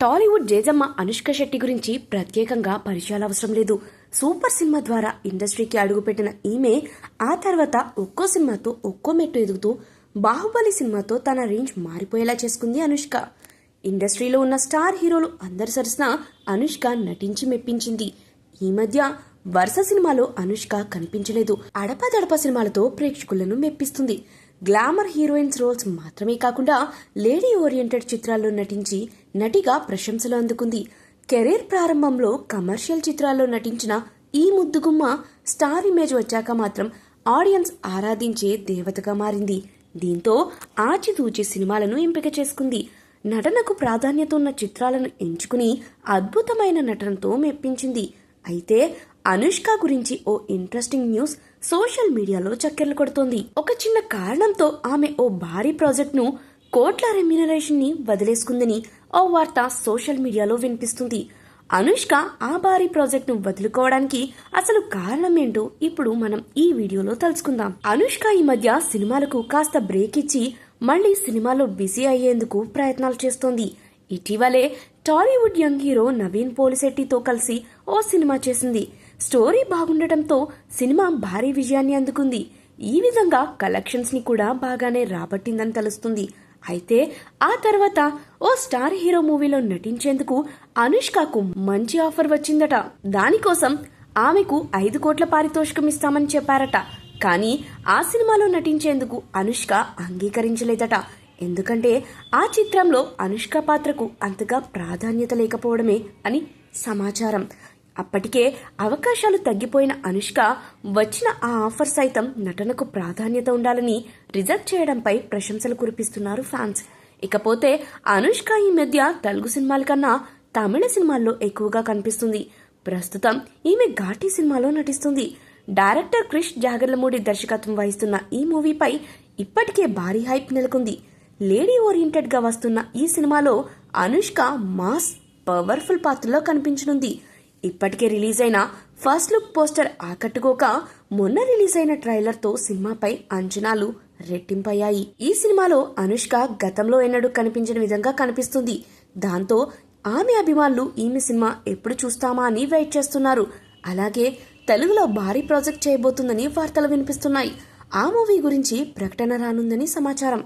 టాలీవుడ్ జేజమ్మ అనుష్క శెట్టి గురించి ప్రత్యేకంగా పరిచయాలు అవసరం లేదు. సూపర్ సినిమా ద్వారా ఇండస్ట్రీకి అడుగుపెట్టిన ఈమె ఆ తర్వాత ఒక్కో సినిమాతో ఒక్కో మెట్టు ఎదుగుతూ బాహుబలి సినిమాతో తన రేంజ్ మారిపోయేలా చేసుకుంది అనుష్క. ఇండస్ట్రీలో ఉన్న స్టార్ హీరోలు అందరి సరసన అనుష్క నటించి మెప్పించింది. ఈ మధ్య వరుస సినిమాలో అనుష్క కనిపించలేదు. అడపదడప సినిమాలతో ప్రేక్షకులను మెప్పిస్తుంది. గ్లామర్ హీరోయిన్స్ రోల్స్ మాత్రమే కాకుండా లేడీ ఓరియంటెడ్ చిత్రాల్లో నటించి నటిగా ప్రశంసలు అందుకుంది. కెరీర్ ప్రారంభంలో కమర్షియల్ చిత్రాల్లో నటించిన ఈ ముద్దుగుమ్మ స్టార్ ఇమేజ్ వచ్చాక మాత్రం ఆడియన్స్ ఆరాధించే దేవతగా మారింది. దీంతో ఆచితూచి సినిమాలను ఎంపిక చేసుకుంది. నటనకు ప్రాధాన్యత ఉన్న చిత్రాలను ఎంచుకుని అద్భుతమైన నటనతో మెప్పించింది. అయితే అనుష్క గురించి ఓ ఇంట్రెస్టింగ్ న్యూస్ సోషల్ మీడియాలో చక్కెర్లు కొడుతోంది. ఒక చిన్న కారణంతో ఆమె ఓ భారీ ప్రాజెక్టును కోట్ల రెమ్యూనరేషన్ ని వదిలేసుకుందని ఓ వార్త సోషల్ మీడియాలో వినిపిస్తుంది. అనుష్క ఆ భారీ ప్రాజెక్టును వదులుకోవడానికి అసలు కారణం ఏంటో ఇప్పుడు మనం ఈ వీడియోలో తెలుసుకుందాం. అనుష్క ఈ మధ్య సినిమాలకు కాస్త బ్రేక్ ఇచ్చి మళ్లీ సినిమాలో బిజీ అయ్యేందుకు ప్రయత్నాలు చేస్తోంది. ఇటీవలే టాలీవుడ్ యంగ్ హీరో నవీన్ పోలిశెట్టితో కలిసి ఓ సినిమా చేసింది. స్టోరీ బాగుండటంతో సినిమా భారీ విజయాన్ని అందుకుంది. ఈ విధంగా కలెక్షన్స్ ని కూడా బాగానే రాబట్టిందని తెలుస్తుంది. అయితే ఆ తర్వాత ఓ స్టార్ హీరో మూవీలో నటించేందుకు అనుష్కకు మంచి ఆఫర్ వచ్చిందట. దానికోసం ఆమెకు 5 కోట్ల పారితోషికం ఇస్తామని చెప్పారట. కానీ ఆ సినిమాలో నటించేందుకు అనుష్క అంగీకరించలేదట. ఎందుకంటే ఆ చిత్రంలో అనుష్క పాత్రకు అంతగా ప్రాధాన్యత లేకపోవడమే అని సమాచారం. అప్పటికే అవకాశాలు తగ్గిపోయిన అనుష్క వచ్చిన ఆ ఆఫర్ సైతం నటనకు ప్రాధాన్యత ఉండాలని రిజెక్ట్ చేయడంపై ప్రశంసలు కురిపిస్తున్నారు ఫ్యాన్స్. ఇకపోతే అనుష్క ఈ మధ్య తెలుగు సినిమాల కన్నా తమిళ సినిమాల్లో ఎక్కువగా కనిపిస్తుంది. ప్రస్తుతం ఈమె ఘాటీ సినిమాలో నటిస్తుంది. డైరెక్టర్ క్రిష్ జాగర్లమూడి దర్శకత్వం వహిస్తున్న ఈ మూవీపై ఇప్పటికే భారీ హైప్ నెలకొంది. లేడీ ఓరియంటెడ్ గా వస్తున్న ఈ సినిమాలో అనుష్క మాస్ పవర్ఫుల్ పాత్రలో కనిపించనుంది. ఇప్పటికే రిలీజ్ అయిన ఫస్ట్ లుక్ పోస్టర్ ఆకట్టుకోక మొన్న రిలీజ్ అయిన ట్రైలర్ తో సినిమాపై అంచనాలు రెట్టింపయ్యాయి. ఈ సినిమాలో అనుష్క గతంలో ఎన్నడూ కనిపించిన విధంగా కనిపిస్తుంది. దాంతో ఆమె అభిమానులు ఈమె సినిమా ఎప్పుడు చూస్తామా అని వెయిట్ చేస్తున్నారు. అలాగే తెలుగులో భారీ ప్రాజెక్ట్ చేయబోతుందని వార్తలు వినిపిస్తున్నాయి. ఆ మూవీ గురించి ప్రకటన రానుందని సమాచారం.